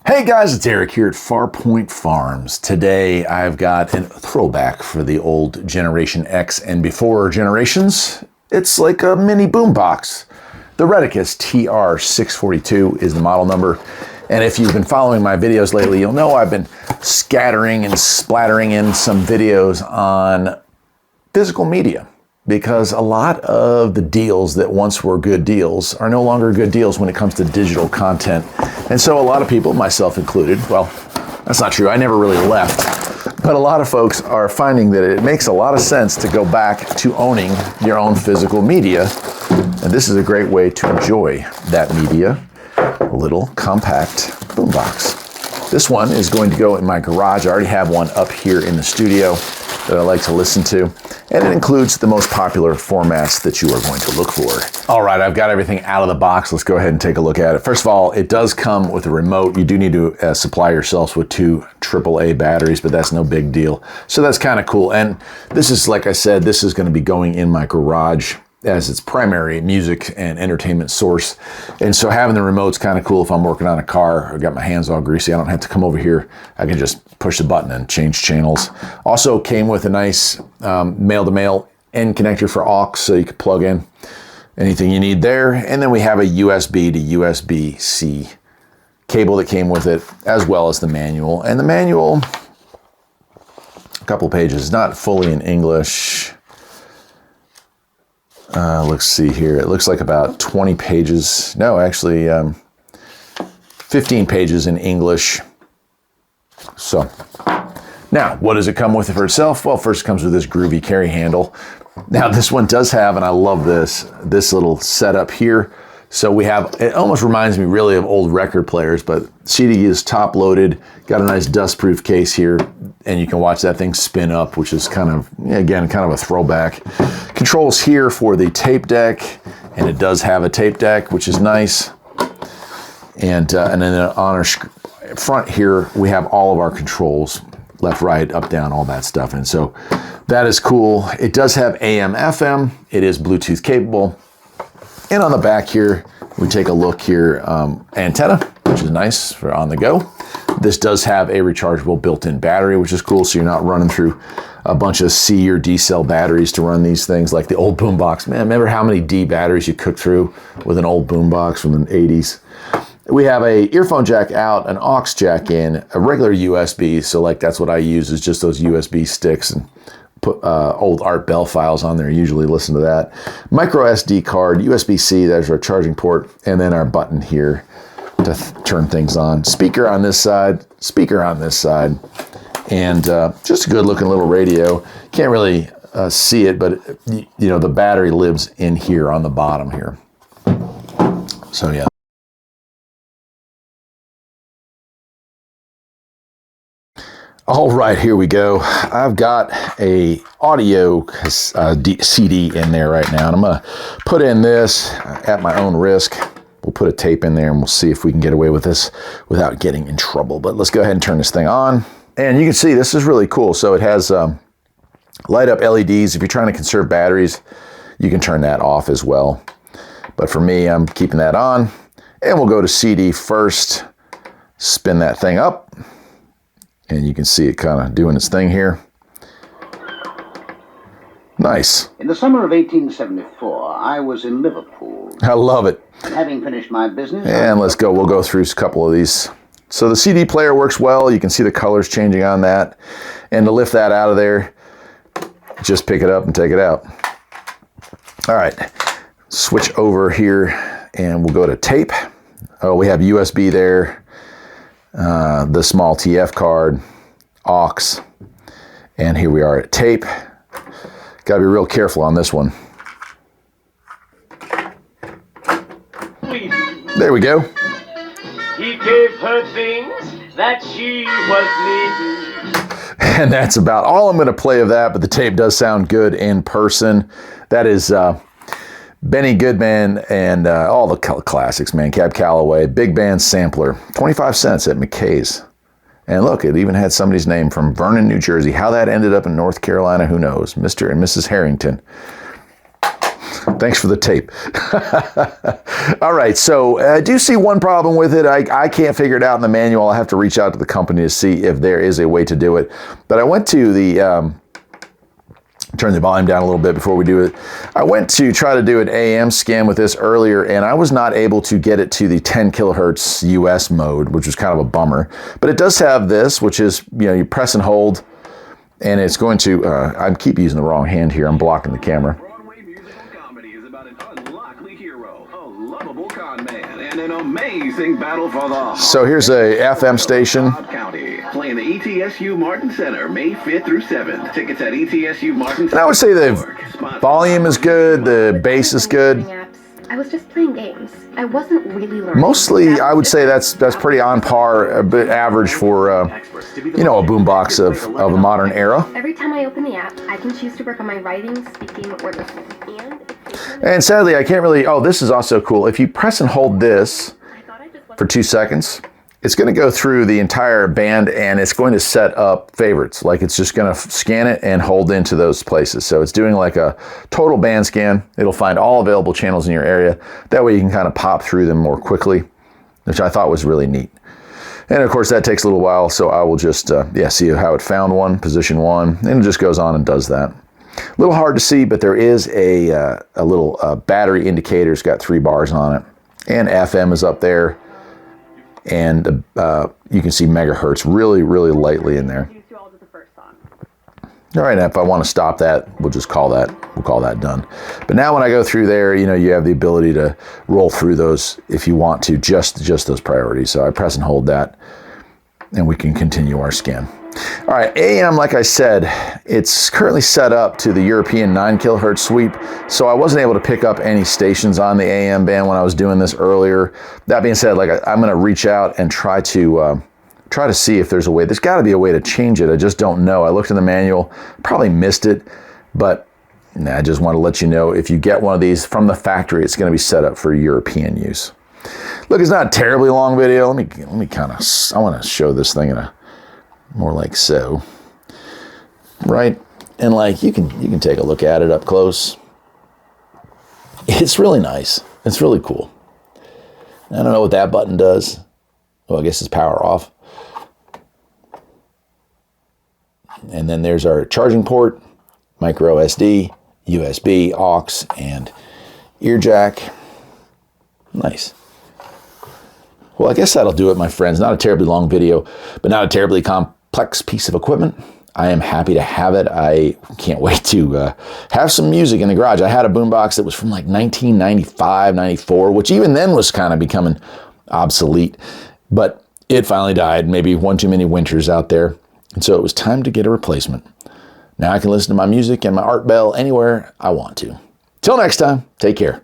Hey guys, it's Eric here at Farpoint Farms. Today I've got a throwback for the old Generation X and before generations. It's like a mini boombox. The Retekess TR642 is the model number. And if you've been following my videos lately, you'll know I've been scattering and splattering in some videos on physical media, because a lot of the deals that once were good deals are no longer good deals when it comes to digital content. And so a lot of people, myself included, well, that's not true, I never really left, but a lot of folks are finding that it makes a lot of sense to go back to owning your own physical media. And this is a great way to enjoy that media, a little compact boombox. This one is going to go in my garage. I already have one up here in the studio that I like to listen to, and it includes the most popular formats that you are going to look for. All right, I've got everything out of the box. Let's go ahead and take a look at it. First of all, it does come with a remote. You do need to supply yourselves with 2 AAA batteries, but that's no big deal. So that's kind of cool. And this is, like I said, this is going to be going in my garage as its primary music and entertainment source. And so having the remote's kind of cool if I'm working on a car, I've got my hands all greasy, I don't have to come over here. I can just push the button and change channels. Also came with a nice male-to-male end connector for aux, so you can plug in anything you need there. And then we have a USB to USB-C cable that came with it, as well as the manual. And the manual, a couple pages, not fully in English. Let's see here. It looks like about 20 pages. No, actually, 15 pages in English. So, now, what does it come with for itself? Well, first it comes with this groovy carry handle. Now, this one does have, and I love this little setup here. So we have, it almost reminds me really of old record players, but CD is top loaded, got a nice dust-proof case here, and you can watch that thing spin up, which is kind of, again, kind of a throwback. Controls here for the tape deck, and it does have a tape deck, which is nice. And then on our front here, we have all of our controls, left, right, up, down, all that stuff. And so that is cool. It does have AM, FM. It is Bluetooth capable. And on the back here, we take a look here, antenna, which is nice for on the go. This does have a rechargeable built-in battery, which is cool, so you're not running through a bunch of C or D cell batteries to run these things like the old boombox. Man, remember how many D batteries you cooked through with an old boombox from the 80s? We have a earphone jack out, an aux jack in, a regular USB, so like that's what I use, is just those USB sticks, and put old Art Bell files on there, usually listen to that. Micro SD card, USB-C, there's our charging port, and then our button here to turn things on. Speaker on this side, speaker on this side, and just a good looking little radio. Can't really see it, but you know, the battery lives in here on the bottom here. So yeah. All right, here we go. I've got a audio CD in there right now, and I'm gonna put in this at my own risk. We'll put a tape in there and we'll see if we can get away with this without getting in trouble. But let's go ahead and turn this thing on. And you can see this is really cool. So it has light up LEDs. If you're trying to conserve batteries, you can turn that off as well. But for me, I'm keeping that on. And we'll go to CD first, spin that thing up. And you can see it kind of doing its thing here. Nice. In the summer of 1874, I was in Liverpool. I love it. And having finished my business... And let's go. We'll go through a couple of these. So the CD player works well. You can see the colors changing on that. And to lift that out of there, just pick it up and take it out. All right. Switch over here and we'll go to tape. Oh, we have USB there. The small TF card, aux, and here we are at tape. Got to be real careful on this one. There we go. He gave her things that she was needing. And that's about all I'm going to play of that, but the tape does sound good in person. That is Benny Goodman and all the classics, man. Cab Calloway, big band sampler, 25 cents at McKay's. And look, it even had somebody's name from Vernon, New Jersey. How that ended up in North Carolina, who knows? Mr. and Mrs. Harrington. Thanks for the tape. All right, so I do see one problem with it. I can't figure it out in the manual. I have to reach out to the company to see if there is a way to do it. But I went to the, turn the volume down a little bit before we do it. I went to try to do an AM scan with this earlier, and I was not able to get it to the 10 kilohertz US mode, which was kind of a bummer. But it does have this, which is, you press and hold, and it's going to, I keep using the wrong hand here. I'm blocking the camera. Broadway musical comedy is about an unlikely hero, a lovable con man, and an amazing battle for the So here's a FM station. County. Playing the ETSU Martin Center, May 5th through 7th. Tickets at ETSU Martin Center. And I would say the volume is good, the bass is good. I was just playing games. I wasn't really learning. Mostly, I would say that's pretty on par, a bit average for, a boombox of a modern era. Every time I open the app, I can choose to work on my writing, speaking, or listening. And sadly, I can't really, this is also cool. If you press and hold this for 2 seconds, it's going to go through the entire band and it's going to set up favorites. Like it's just going to scan it and hold into those places. So it's doing like a total band scan. It'll find all available channels in your area. That way you can kind of pop through them more quickly, which I thought was really neat. And of course that takes a little while. So I will just, see how it found one, position one, and it just goes on and does that. A little hard to see, but there is a little battery indicator. It's got 3 bars on it, and FM is up there. And you can see megahertz really, really lightly in there. All right, if I want to stop that, we'll call that done. But now when I go through there, you have the ability to roll through those if you want to, just those priorities. So I press and hold that, and we can continue our scan. All right, AM, like I said, it's currently set up to the European 9 kilohertz sweep, so I wasn't able to pick up any stations on the AM band when I was doing this earlier. That being said, I'm going to reach out and try to see if there's a way. There's got to be a way to change it. I just don't know. I looked in the manual, probably missed it, but I just want to let you know, if you get one of these from the factory, it's going to be set up for European use. Look, it's not a terribly long video. Let me kind of, I want to show this thing in a more like so, right? And you can take a look at it up close. It's really nice. It's really cool. I don't know what that button does. Well, I guess it's power off. And then there's our charging port, micro SD, USB, aux, and ear jack. Nice. Well, I guess that'll do it, my friends. Not a terribly long video, but not a terribly complex piece of equipment. I am happy to have it. I can't wait to have some music in the garage. I had a boombox that was from 1995, 94, which even then was kind of becoming obsolete. But it finally died, maybe one too many winters out there. And so it was time to get a replacement. Now I can listen to my music and my art bell anywhere I want to. Till next time, take care.